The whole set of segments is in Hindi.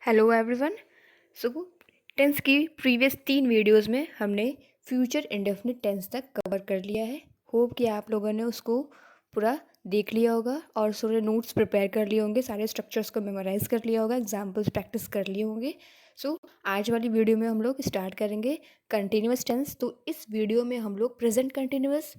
Hello everyone. सो टेंस की प्रीवियस 3 वीडियोस में हमने फ्यूचर इंडेफिनिट टेंस तक कवर कर लिया है। होप कि आप लोगों ने उसको पूरा देख लिया होगा और सारे नोट्स प्रिपेयर कर लिए होंगे, सारे स्ट्रक्चर्स को मेमोराइज कर लिया होगा, एग्जाम्पल्स प्रैक्टिस कर लिए होंगे। आज वाली वीडियो में हम लोग स्टार्ट करेंगे कंटिन्यूस टेंस। तो इस वीडियो में हम लोग प्रेजेंट कंटिन्यूस,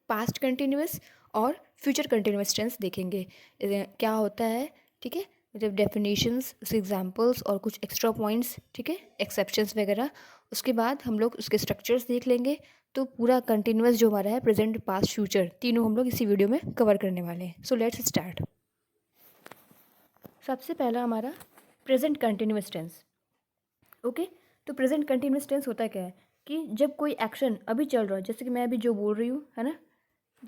पास्ट कंटिन्यूस और फ्यूचर कंटिन्यूस टेंस देखेंगे क्या होता है। ठीक है, मतलब डेफिनेशंस, एग्जांपल्स और कुछ एक्स्ट्रा पॉइंट्स, ठीक है, एक्सेप्शंस वगैरह। उसके बाद हम लोग उसके स्ट्रक्चर्स देख लेंगे। तो पूरा कंटिन्यूस जो हमारा है, प्रेजेंट पास्ट फ्यूचर, तीनों हम लोग इसी वीडियो में कवर करने वाले हैं। So let's start. सबसे पहला हमारा प्रेजेंट कंटिन्यूस टेंस। ओके, तो प्रेजेंट कंटिन्यूस टेंस होता क्या है कि जब कोई एक्शन अभी चल रहा है, जैसे कि मैं अभी जो बोल रही हूँ, है ना,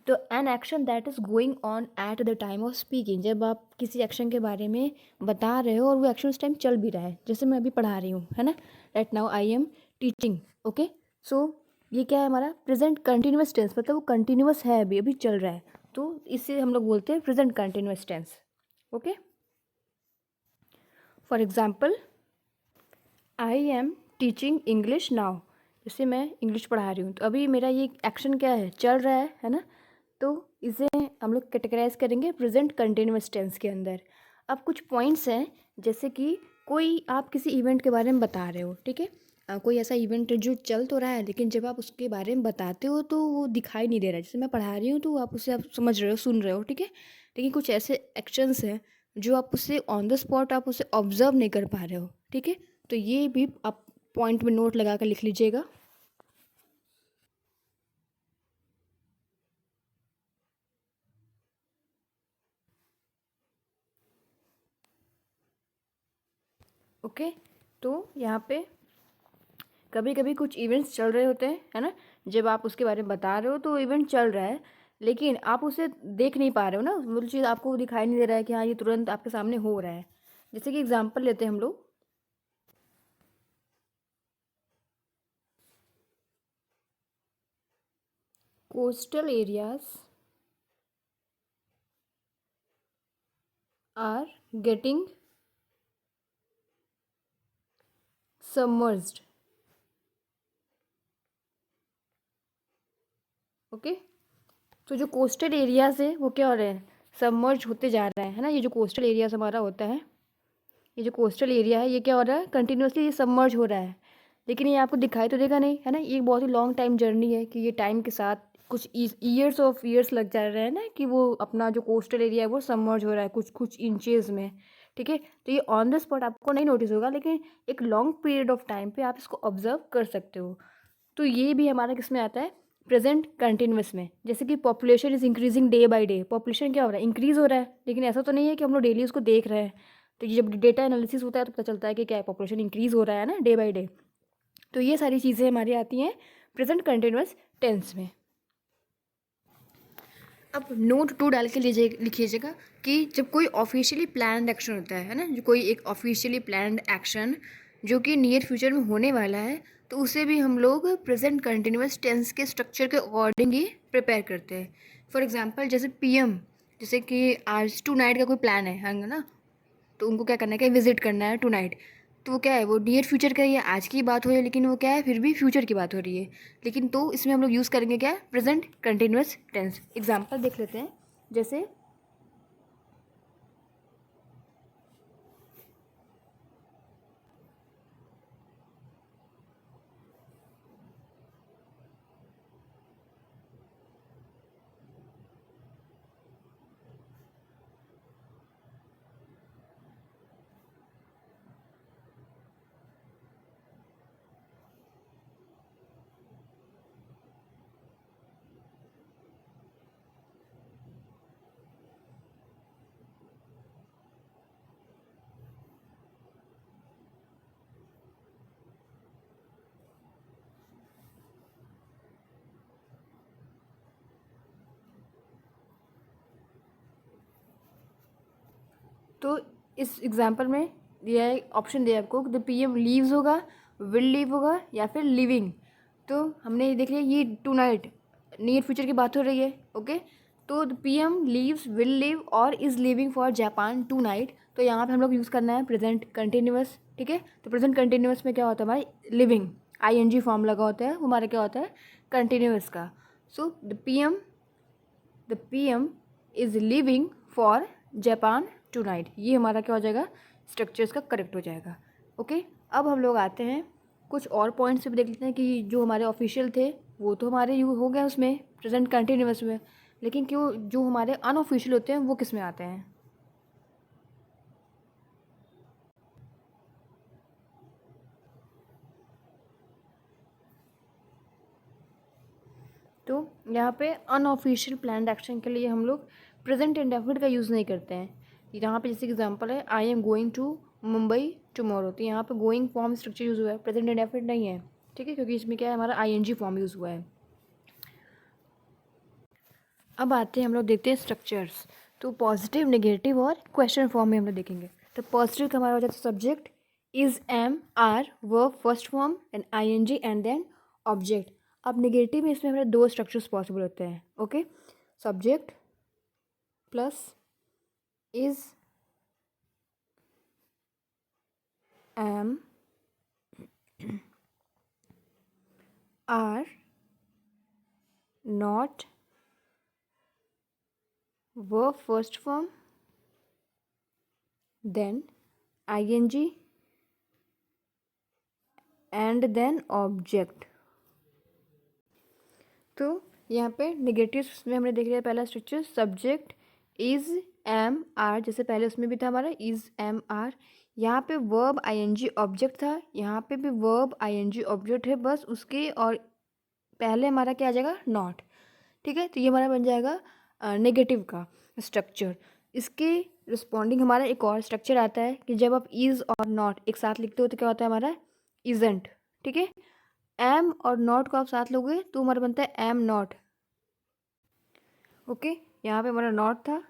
तो an action that is going on at the time of speaking. जब आप किसी एक्शन के बारे में बता रहे हो और वो एक्शन उस टाइम चल भी रहा है, जैसे मैं अभी पढ़ा रही हूँ, है ना, right now I am teaching. Okay, so ये क्या है हमारा प्रेजेंट कंटिन्यूस टेंस, मतलब वो कंटिन्यूस है, अभी अभी चल रहा है, तो इससे हम लोग बोलते हैं present continuous tense. Okay, for example I am teaching English now. जैसे मैं इंग्लिश पढ़ा रही हूँ, तो अभी मेरा ये एक्शन क्या है, चल रहा है ना, तो इसे हम लोग कैटेगराइज करेंगे प्रेजेंट कंटिन्यूस टेंस के अंदर। अब कुछ पॉइंट्स हैं, जैसे कि कोई आप किसी इवेंट के बारे में बता रहे हो, ठीक है, कोई ऐसा इवेंट जो चल तो रहा है, लेकिन जब आप उसके बारे में बताते हो तो वो दिखाई नहीं दे रहा है। जैसे मैं पढ़ा रही हूँ तो आप उसे आप समझ रहे हो, सुन रहे हो, ठीक है, लेकिन कुछ ऐसे एक्शंस हैं जो आप उससे ऑन द स्पॉट आप उसे ऑब्जर्व नहीं कर पा रहे हो, ठीक है। तो ये भी आप पॉइंट में नोट लगा कर लिख लीजिएगा। ओके, तो यहाँ पे कभी कभी कुछ इवेंट्स चल रहे होते हैं, है ना, जब आप उसके बारे में बता रहे हो तो इवेंट चल रहा है, लेकिन आप उसे देख नहीं पा रहे हो ना, वो चीज़ आपको दिखाई नहीं दे रहा है कि हाँ ये तुरंत आपके सामने हो रहा है। जैसे कि एग्जांपल लेते हैं हम लोग, coastal areas are getting submerged. Okay, तो जो कोस्टल एरियाज है वो क्या हो रहे हैं, सबमर्ज होते जा रहा है ना। ये जो कोस्टल एरियाज हमारा होता है, ये जो कोस्टल एरिया है, ये क्या हो रहा है, कंटिन्यूसली ये सबमर्ज हो रहा है, लेकिन ये आपको दिखाई तो देगा नहीं, है ना। ये बहुत ही लॉन्ग टाइम जर्नी है कि ये टाइम के साथ कुछ ईयर्स ऑफ ईयर्स लग जा रहे हैं ना, कि वो अपना जो कोस्टल एरिया है वो सबमर्ज हो रहा है कुछ कुछ इंचेस में, ठीक है। तो ये ऑन द स्पॉट आपको नहीं नोटिस होगा, लेकिन एक लॉन्ग पीरियड ऑफ टाइम पे आप इसको ऑब्जर्व कर सकते हो। तो ये भी हमारा किस में आता है, प्रेजेंट कंटिन्यूस में। जैसे कि population is increasing day by day, population क्या हो रहा है, इंक्रीज हो रहा है, लेकिन ऐसा तो नहीं है कि हम लोग डेली उसको देख रहे हैं। तो ये जब डेटा एनालिसिस होता है तो पता चलता है कि क्या है, पॉपुलेशन इंक्रीज हो रहा है ना डे बाय डे। तो ये सारी चीज़ें हमारी आती हैं प्रेजेंट कंटिन्यूस टेंस में। अब नोट 2 डाल के लिखिएगा कि जब कोई ऑफिशियली प्लान्ड एक्शन होता है ना, जो कोई एक ऑफिशियली प्लान्ड एक्शन जो कि नियर फ्यूचर में होने वाला है, तो उसे भी हम लोग प्रेजेंट कंटिन्यूस टेंस के स्ट्रक्चर के अकॉर्डिंग ही प्रिपेयर करते हैं। फॉर एग्जांपल जैसे पीएम, जैसे कि आज टू नाइट का कोई प्लान है ना, तो उनको क्या करना है, क्या विजिट करना है टू नाइट, तो वो क्या है, वो नियर फ्यूचर का ही है, आज की बात हो रही है, लेकिन वो क्या है, फिर भी फ्यूचर की बात हो रही है। लेकिन तो इसमें हम लोग यूज़ करेंगे क्या, प्रेजेंट कंटिन्यूस टेंस। एग्जांपल देख लेते हैं, जैसे तो इस एग्जांपल में यह ऑप्शन दिया आपको, द पीएम लीव्स होगा, विल लीव होगा, या फिर लिविंग। तो हमने ये देख लिया, ये टू नाइट नियर फ्यूचर की बात हो रही है। ओके, तो the PM leaves, will leave और is leaving for Japan tonight. तो यहाँ पे हम लोग यूज़ करना है प्रेजेंट कंटिन्यूअस, ठीक है। तो प्रेजेंट कंटिन्यूअस में क्या होता है हमारे लिविंग ING फॉर्म लगा होता है, वो हमारा क्या होता है कंटिन्यूअस का। So the PM is living for Japan tonight, ये हमारा क्या हो जाएगा स्ट्रक्चर्स का करेक्ट हो जाएगा। ओके, अब हम लोग आते हैं कुछ और पॉइंट्स भी देख लेते हैं कि जो हमारे ऑफिशियल थे वो तो हमारे यू हो गए उसमें प्रेजेंट कंटिन्यूअस में, लेकिन क्यों जो हमारे अनऑफिशियल होते हैं वो किस में आते हैं। तो यहाँ पे अनऑफिशियल प्लान्ड एक्शन के लिए हम लोग प्रेजेंट इंडेफिनिट का यूज़ नहीं करते हैं। यहाँ पे जैसे एग्जांपल है I am going to Mumbai tomorrow, तो यहाँ पे गोइंग फॉर्म स्ट्रक्चर यूज़ हुआ है, प्रेजेंट इंडेफिनिट नहीं है, ठीक है, क्योंकि इसमें क्या है हमारा ING फॉर्म यूज़ हुआ है। अब आते हैं हम लोग देखते हैं स्ट्रक्चर्स। तो पॉजिटिव, नेगेटिव और क्वेश्चन फॉर्म में हम लोग देखेंगे। तो पॉजिटिव का हमारा हो जाता है subject is, am, are, verb first form and ING and then object. अब नेगेटिव में इसमें हमारे दो स्ट्रक्चर्स पॉसिबल होते हैं। Okay, subject plus is, am, are, not, verb first form, then ING and then object. तो यहाँ पे नेगेटिव में हमने देख लिया पहला structure subject is, am, are, जैसे पहले उसमें भी था हमारा इज़, एम, आर। यहाँ पे वर्ब ING ऑब्जेक्ट था, यहाँ पे भी वर्ब ING ऑब्जेक्ट है, बस उसके और पहले हमारा क्या आ जाएगा नॉट, ठीक है। तो ये हमारा बन जाएगा नेगेटिव का स्ट्रक्चर। इसके रिस्पॉन्डिंग हमारा एक और स्ट्रक्चर आता है कि जब आप इज़ और नॉट एक साथ लिखते हो तो क्या होता है हमारा इज़ंट, ठीक है। एम और नॉट को आप साथ लोगे तो हमारा बनता है एम नॉट। ओके, यहाँ पे हमारा नॉट था।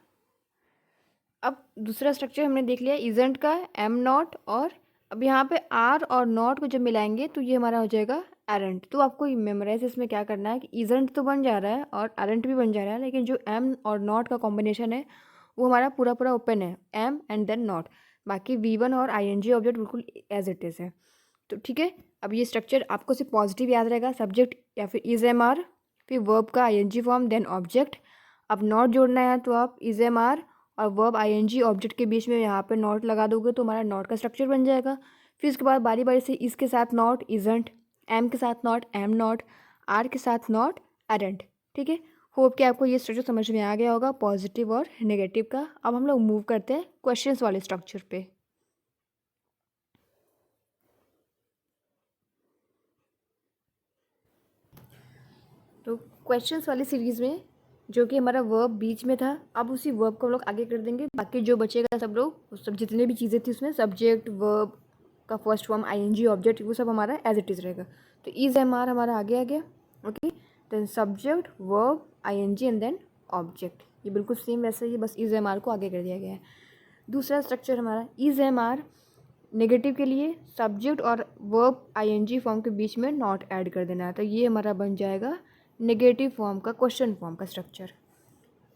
अब दूसरा स्ट्रक्चर हमने देख लिया इजेंट का, एम नॉट, और अब यहाँ पे आर और नॉट को जब मिलाएंगे तो ये हमारा हो जाएगा एरेंट। तो आपको मेमोराइज इसमें क्या करना है कि इजेंट तो बन जा रहा है और एरेंट भी बन जा रहा है, लेकिन जो एम और नॉट का कॉम्बिनेशन है वो हमारा पूरा पूरा ओपन है, एम एंड देन नॉट। बाकी V1 और ING ऑब्जेक्ट बिल्कुल एज इट इज़ है। तो ठीक है, अब ये स्ट्रक्चर आपको सिर्फ पॉजिटिव याद रहेगा, सब्जेक्ट या फिर इज़, एम, आर, फिर वर्ब का ING फॉर्म देन ऑब्जेक्ट। अब नॉट जोड़ना है तो आप इज़, एम, आर और वर्ब ING ऑब्जेक्ट के बीच में यहाँ पे नॉट लगा दोगे तो हमारा नॉट का स्ट्रक्चर बन जाएगा। फिर उसके बाद बारी बारी से इसके साथ नॉट इजेंट, एम के साथ नॉट एम नॉट, आर के साथ नॉट एरेंट, ठीक है। होप कि आपको ये स्ट्रक्चर समझ में आ गया होगा पॉजिटिव और नेगेटिव का। अब हम लोग मूव करते हैं क्वेश्चंस वाले स्ट्रक्चर पे। तो क्वेश्चंस वाली सीरीज़ में जो कि हमारा वर्ब बीच में था, अब उसी वर्ब को हम लोग आगे कर देंगे। बाकी जो बचेगा सब लोग सब जितने भी चीज़ें थी उसमें सब्जेक्ट, वर्ब का फर्स्ट फॉर्म, ING ऑब्जेक्ट, वो सब हमारा एज इट इज़ रहेगा। तो इज़, एम, आर हमारा आ गया। Okay, then subject, verb, ING and then object, ये बिल्कुल सेम वैसे ही, बस इज़, एम, आर को आगे कर दिया गया है। दूसरा स्ट्रक्चर हमारा इज़, एम, आर नेगेटिव के लिए सब्जेक्ट और वर्ब ING फॉर्म के बीच में नॉट ऐड कर देना है, तो ये हमारा बन जाएगा नेगेटिव फॉर्म का क्वेश्चन फॉर्म का स्ट्रक्चर।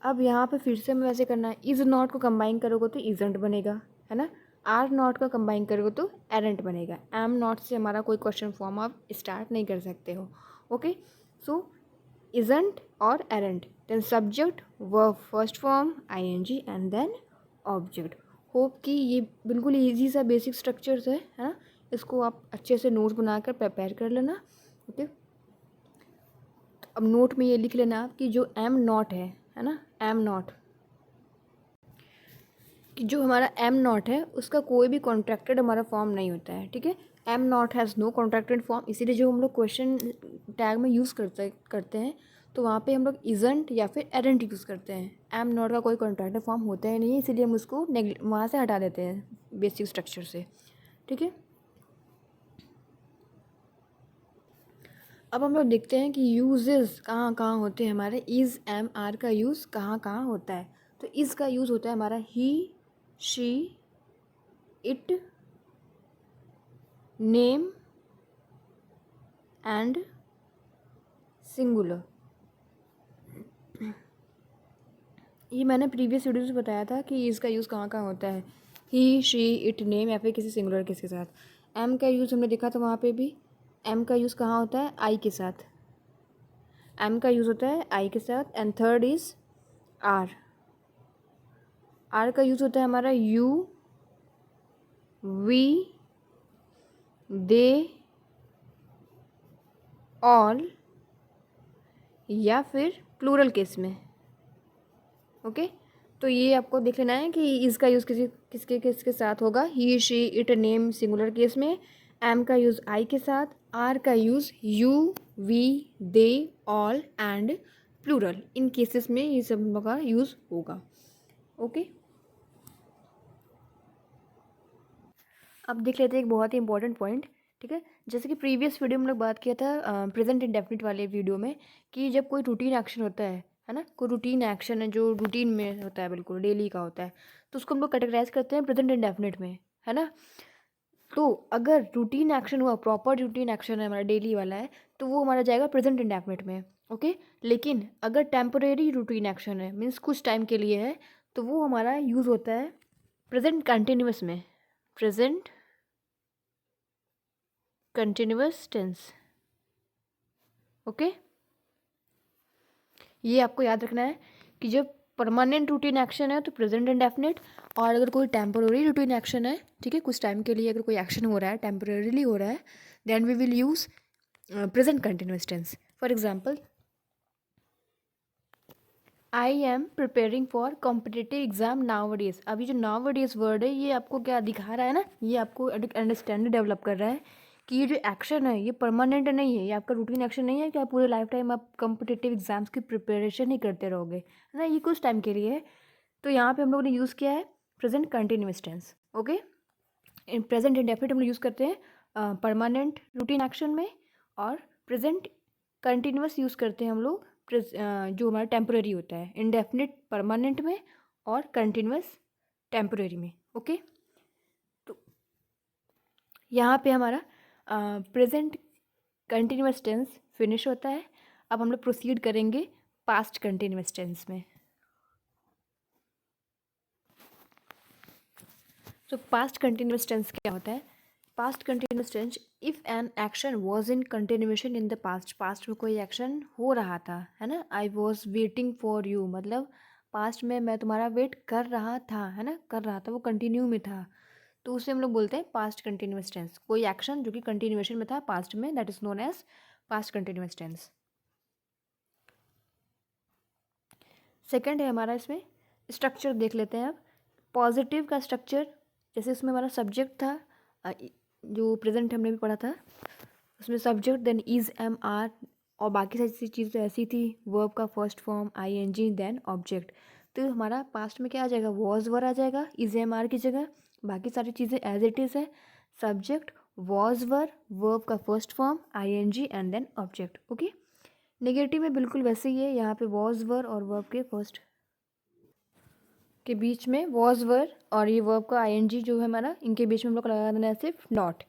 अब यहाँ पे फिर से हमें वैसे करना है, इज़ नॉट को कंबाइन करोगे तो इजेंट बनेगा, है ना। आर नॉट का कंबाइन करोगे तो एरेंट बनेगा। एम नॉट से हमारा कोई क्वेश्चन फॉर्म आप स्टार्ट नहीं कर सकते हो। ओके, सो इजेंट और aren't, then subject, verb first form, ING and then object. Hope कि ये बिल्कुल ईजी सा बेसिक स्ट्रक्चर्स है ना। इसको आप अच्छे से नोट बनाकर प्रिपेयर कर लेना। ओके, अब नोट में ये लिख लेना आप कि जो एम नॉट है ना, एम नॉट, कि जो हमारा एम नॉट है उसका कोई भी कॉन्ट्रैक्टेड हमारा फॉर्म नहीं होता है, ठीक है। Am not has no contracted form, इसीलिए जो हम लोग क्वेश्चन टैग में यूज़ करते हैं तो वहाँ पे हम लोग इजेंट या फिर एरेंट यूज़ करते हैं। एम नॉट का कोई कॉन्ट्रैक्टेड फॉर्म होता ही नहीं है, इसीलिए हम उसको वहाँ से हटा देते हैं बेसिक स्ट्रक्चर से, ठीक है। अब हम लोग देखते हैं कि यूजेस कहाँ कहाँ होते हैं हमारे इज़, एम, आर का यूज़ कहाँ कहाँ होता है। तो इज़ का यूज़ होता है हमारा ही, she, it, name and singular. ये मैंने प्रीवियस वीडियो में बताया था कि इसका यूज़ कहाँ कहाँ होता है, ही शी इट नेम या फिर किसी सिंगुलर केस के साथ। एम का यूज़ हमने देखा था वहाँ पे भी। एम का यूज़ कहाँ होता है, आई के साथ। एम का यूज़ होता है आई के साथ। And third is are. Are का यूज़ होता है हमारा यू, वी, दे, ऑल या फिर प्लूरल केस में। ओके, तो ये आपको देख लेना है कि इसका यूज़ किसके किसके साथ होगा। He she it name singular case में। एम का यूज़ आई के साथ। आर का use you, we, they, all and plural. In cases में ये सब का यूज़ होगा। ओके, अब देख लेते हैं एक बहुत ही इंपॉर्टेंट पॉइंट। ठीक है, जैसे कि प्रीवियस वीडियो में हम लोग बात किया था प्रेजेंट इंडेफिनिट वाले वीडियो में, कि जब कोई रूटीन एक्शन होता है ना, कोई रूटीन एक्शन है जो रूटीन में होता है, बिल्कुल डेली का होता है, तो उसको हम लोग कैटेगराइज करते हैं प्रेजेंट इंडेफिनिट में, है ना। तो अगर रूटीन एक्शन हुआ, प्रॉपर रूटीन एक्शन है हमारा डेली वाला है, तो वो हमारा जाएगा प्रेजेंट इंडेफिनिट में। ओके, लेकिन अगर टेम्पोरेरी रूटीन एक्शन है, मीन्स कुछ टाइम के लिए है, तो वो हमारा यूज़ होता है प्रेजेंट कंटिन्यूस में। Present continuous tense. ओके, ये आपको याद रखना है कि जब परमानेंट रूटीन एक्शन है तो प्रेजेंट इंडेफिनिट, और अगर कोई टेम्पोररी रूटीन एक्शन है, ठीक है, कुछ टाइम के लिए अगर कोई एक्शन हो रहा है, टेम्पोररीली हो रहा है, then we will use present continuous tense. For example, I am preparing for competitive exam nowadays. अभी जो नाउ-अ-डेज वर्ड है, ये आपको क्या दिखा रहा है ना, ये आपको अंडरस्टैंडिंग डेवलप कर रहा है कि ये जो एक्शन है ये परमानेंट नहीं है, ये आपका रूटीन एक्शन नहीं है कि आप पूरे लाइफ टाइम आप कॉम्पिटिटिव एग्जाम्स की प्रिपरेशन ही करते रहोगे, है ना, ये कुछ टाइम के लिए है। तो यहाँ पे हम लोगों ने यूज़ किया है present continuous tense. Okay, in present indefinite हम लोग यूज़ करते हैं परमानेंट रूटीन एक्शन में, और प्रेजेंट कंटिन्यूस यूज़ करते हैं हम लोग जो हमारा टेम्पोरेरी होता है, इंडेफिनिट परमानेंट में और कंटिन्यूस टेम्पोरेरी में। ओके, तो यहाँ पे हमारा प्रेजेंट कंटिन्यूस टेंस फिनिश होता है। अब हम लोग प्रोसीड करेंगे पास्ट कंटिन्यूस टेंस में। तो पास्ट कंटिन्यूस टेंस क्या होता है? Past continuous tense, if an action was in continuation in the past, past में कोई एक्शन हो रहा था, है ना। I was waiting for you, मतलब पास्ट में मैं तुम्हारा वेट कर रहा था, है ना, कर रहा था, वो कंटिन्यू में था, तो उसे हम लोग बोलते हैं पास्ट कंटिन्यूस टेंस। कोई एक्शन जो कि कंटिन्यूएशन में था पास्ट में, that is known as past continuous tense. Second है हमारा, इसमें स्ट्रक्चर देख लेते हैं अब। पॉजिटिव का स्ट्रक्चर, जैसे उसमें हमारा सब्जेक्ट था, जो प्रेजेंट हमने भी पढ़ा था, उसमें subject, then is, am, are, और बाकी सारी चीज़ें ऐसी थी। वर्ब का first form ING, then object. तो हमारा पास्ट में क्या आ जाएगा, वॉज वर आ जाएगा इज, एम, आर की जगह। बाकी सारी चीज़ें एज इट इज़ है, सब्जेक्ट, वॉज वर, वर्ब का first form ING and then object. Okay, negative में बिल्कुल वैसे ही है, यहाँ पे वॉज वर और वर्ब के फर्स्ट के बीच में वॉज वर और ये वर्ब का आईएनजी जो है हमारा, इनके बीच में हम लोग लगा देना है सिर्फ नॉट,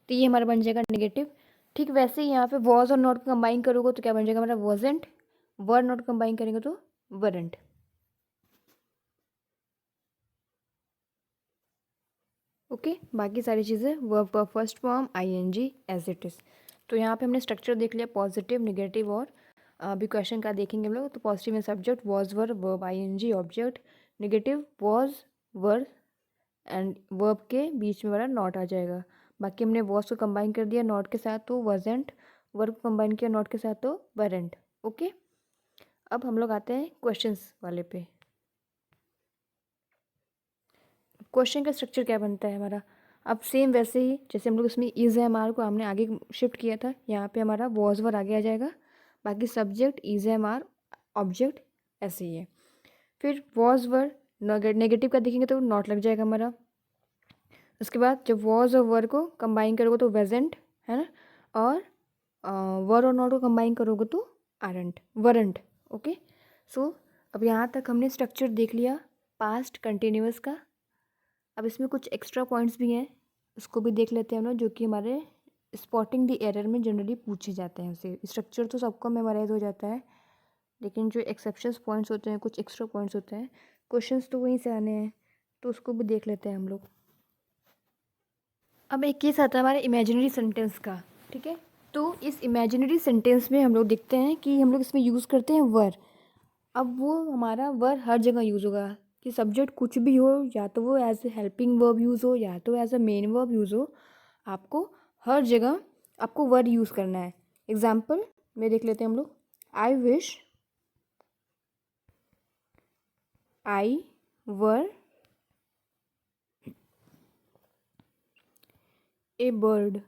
तो ये हमारा बन जाएगा नेगेटिव। ठीक वैसे ही यहाँ पे वॉज और नॉट को कंबाइन करोगे तो क्या बन जाएगा हमारा, वॉजेंट। वर नॉट कंबाइन करेंगे तो वरेंट। ओके, बाकी सारी चीज़ें वर्ब का first form ING as it is. तो यहाँ पे हमने स्ट्रक्चर देख लिया, पॉजिटिव, नेगेटिव, और अभी क्वेश्चन का देखेंगे हम लोग। तो पॉजिटिव में subject was were, verb ING, object. Negative was were and verb के बीच में वाला नॉट आ जाएगा। बाकी हमने वॉज को कंबाइन कर दिया नॉट के साथ तो वजेंट, वर्ब को कंबाइन किया नॉट के साथ तो वरेंट। ओके, अब हम लोग आते हैं क्वेश्चंस वाले पे। क्वेश्चन का स्ट्रक्चर क्या बनता है हमारा, अब सेम वैसे ही जैसे हम लोग इसमें इज एम आर को हमने आगे शिफ्ट किया था, यहाँ पे हमारा वॉज वर आगे आ जाएगा, बाकी subject is am are object ऐसे ही है। फिर वॉज वर नेगेटिव का देखेंगे तो नॉट लग जाएगा हमारा। उसके बाद जब वॉज और वर को कंबाइन करोगे तो वेजेंट, है ना, और वर और नॉट को कंबाइन करोगे तो आरंट, वरंट। ओके, सो अब यहाँ तक हमने स्ट्रक्चर देख लिया पास्ट कंटिन्यूअस का। अब इसमें कुछ एक्स्ट्रा पॉइंट्स भी हैं, उसको भी देख लेते हैं हम लोग, जो कि हमारे स्पॉटिंग द एरर में जनरली पूछे जाते हैं। उसे स्ट्रक्चर तो सबको मेमोराइज हो जाता है, लेकिन जो एक्सेप्शंस पॉइंट्स होते हैं, कुछ एक्स्ट्रा पॉइंट्स होते हैं, क्वेश्चंस तो वहीं से आने हैं, तो उसको भी देख लेते हैं हम लोग। अब एक केस आता है हमारे इमेजिनरी सेंटेंस का, ठीक है। तो इस इमेजिनरी सेंटेंस में हम लोग देखते हैं कि हम लोग इसमें यूज़ करते हैं वर। अब वो हमारा वर हर जगह यूज़ होगा कि सब्जेक्ट कुछ भी हो, या तो वो as a helping verb use हो या तो as a main verb use हो, आपको हर जगह आपको वर यूज़ करना है। एग्जाम्पल में देख लेते हैं हम लोग। I wish I were A bird.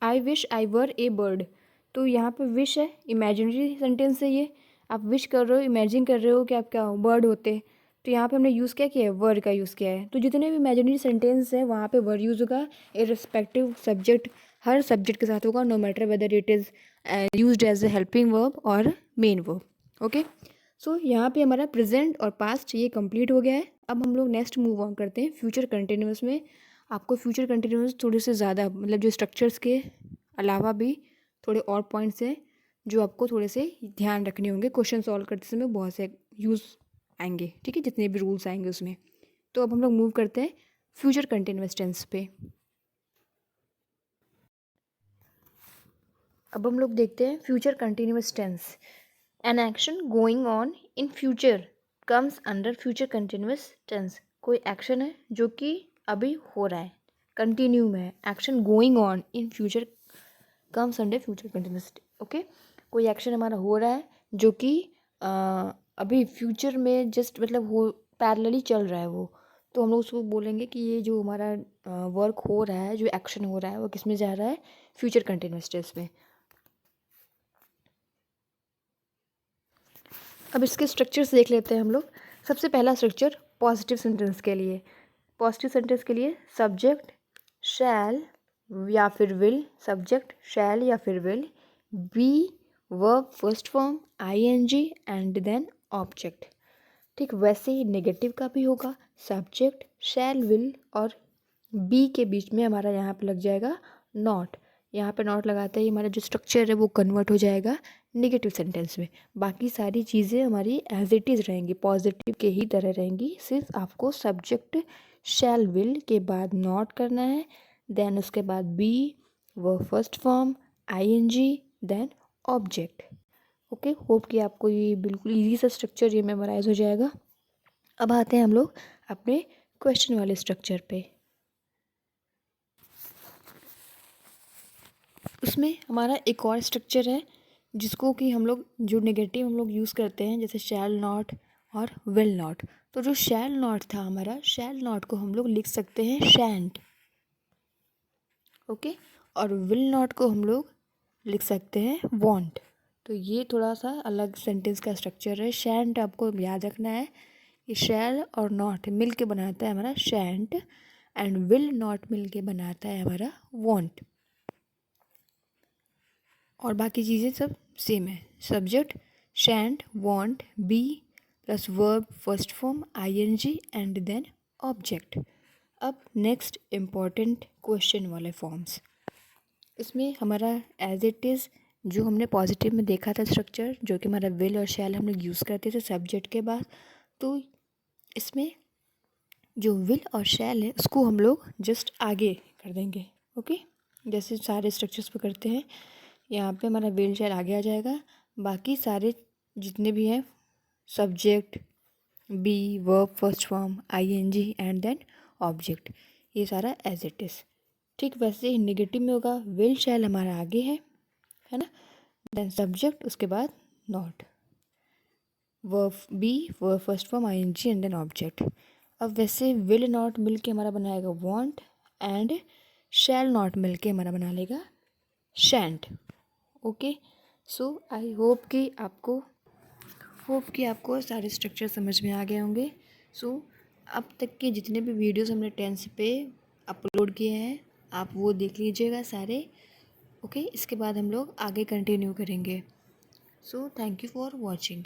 I wish I were A bird. तो यहाँ पे विश है, इमेजिनरी सेंटेंस है ये। आप विश कर रहे हो, इमेजिन कर रहे हो कि आप क्या हो, बर्ड होते। तो यहाँ पे हमने यूज़ क्या किया है, वर्ड का यूज़ किया है। तो जितने भी इमेजिनरी सेंटेंस है वहाँ पे वर्ड यूज़ होगा, इररिस्पेक्टिव सब्जेक्ट, हर सब्जेक्ट के साथ होगा, no matter whether it is used as a helping verb और मेन वर्ब। ओके, सो यहाँ पे हमारा प्रेजेंट और पास्ट ये कंप्लीट हो गया है। अब हम लोग नेक्स्ट मूव ऑन करते हैं फ्यूचर कंटिन्यूअस में। आपको फ्यूचर कंटिन्यूअस थोड़े से ज़्यादा, मतलब जो स्ट्रक्चर्स के अलावा भी थोड़े और पॉइंट्स हैं जो आपको थोड़े से ध्यान रखने होंगे। क्वेश्चन सॉल्व करते समय बहुत से यूज़ आएंगे, ठीक है, जितने भी रूल्स आएंगे उसमें। तो अब हम लोग मूव करते हैं फ्यूचर कंटिन्यूअस टेंस पे। अब हम लोग देखते हैं future continuous tense. An action going on in future comes under future continuous tense. कोई एक्शन है जो कि अभी हो रहा है, कंटिन्यू में है। Action going on in future comes under future continuous. Okay, कोई एक्शन हमारा हो रहा है जो कि अभी फ्यूचर में जस्ट मतलब हो, पैरेलली चल रहा है वो, तो हम लोग उसको बोलेंगे कि ये जो हमारा वर्क हो रहा है, जो एक्शन हो रहा है, वो किस में जा रहा है, फ्यूचर कंटिन्यूअस टेंस में। अब इसके स्ट्रक्चर्स देख लेते हैं हम लोग। सबसे पहला स्ट्रक्चर पॉजिटिव सेंटेंस के लिए। पॉजिटिव सेंटेंस के लिए सब्जेक्ट शैल या फिर विल, सब्जेक्ट शैल या फिर will, be verb first form ING and then object. ठीक वैसे ही नेगेटिव का भी होगा, सब्जेक्ट शैल विल और बी के बीच में हमारा यहाँ पे लग जाएगा नॉट। यहाँ पे नॉट लगाते ही हमारा जो स्ट्रक्चर है वो कन्वर्ट हो जाएगा नेगेटिव सेंटेंस में। बाकी सारी चीज़ें हमारी एज इट इज़ रहेंगी, पॉजिटिव के ही तरह रहेंगी। सिर्फ आपको सब्जेक्ट शैल विल के बाद नॉट करना है, देन उसके बाद बी वो first form ING then object. Okay, hope कि आपको ये बिल्कुल इजी सा स्ट्रक्चर ये मेमोराइज हो जाएगा। अब आते हैं हम लोग अपने क्वेश्चन वाले स्ट्रक्चर पे। उसमें हमारा एक और स्ट्रक्चर है जिसको कि हम लोग जो नेगेटिव हम लोग यूज़ करते हैं, जैसे शैल नॉट और विल नॉट। तो जो शैल नॉट था हमारा, शैल नॉट को हम लोग लिख सकते हैं शैंट। ओके, और विल नॉट को हम लोग लिख सकते हैं वॉन्ट। तो ये थोड़ा सा अलग सेंटेंस का स्ट्रक्चर है। शैंट आपको याद रखना है, ये शैल और नॉट मिल के बनाता है हमारा शैंट, एंड विल नॉट मिल के बनाता है हमारा वॉन्ट। और बाकी चीज़ें सब सेम है। Subject shan't won't be plus verb first form ING and then object. अब नेक्स्ट इम्पॉर्टेंट क्वेश्चन वाले फॉर्म्स। इसमें हमारा एज इट इज़ जो हमने पॉजिटिव में देखा था स्ट्रक्चर, जो कि हमारा विल और शैल हम लोग यूज़ करते थे सब्जेक्ट के बाद, तो इसमें जो विल और शैल है उसको हम लोग जस्ट आगे कर देंगे। ओके, जैसे सारे स्ट्रक्चर्स पे करते हैं, यहाँ पे हमारा विल शैल आगे आ जाएगा। बाकी सारे जितने भी हैं subject be verb first form ING and then object, ये सारा एज इट इज़। ठीक वैसे ही नेगेटिव में होगा, विल शैल हमारा आगे है ना, देन सब्जेक्ट, उसके बाद not, verb be verb first form ING and then object. अब वैसे विल नॉट मिल के हमारा बनाएगा वॉन्ट, एंड शैल नॉट मिल के हमारा बना लेगा शैंट। ओके, सो आई होप कि आपको सारे स्ट्रक्चर समझ में आ गए होंगे। सो अब तक के जितने भी वीडियोस हमने टेंस पे अपलोड किए हैं आप वो देख लीजिएगा सारे। ओके, इसके बाद हम लोग आगे कंटिन्यू करेंगे। So thank you for watching.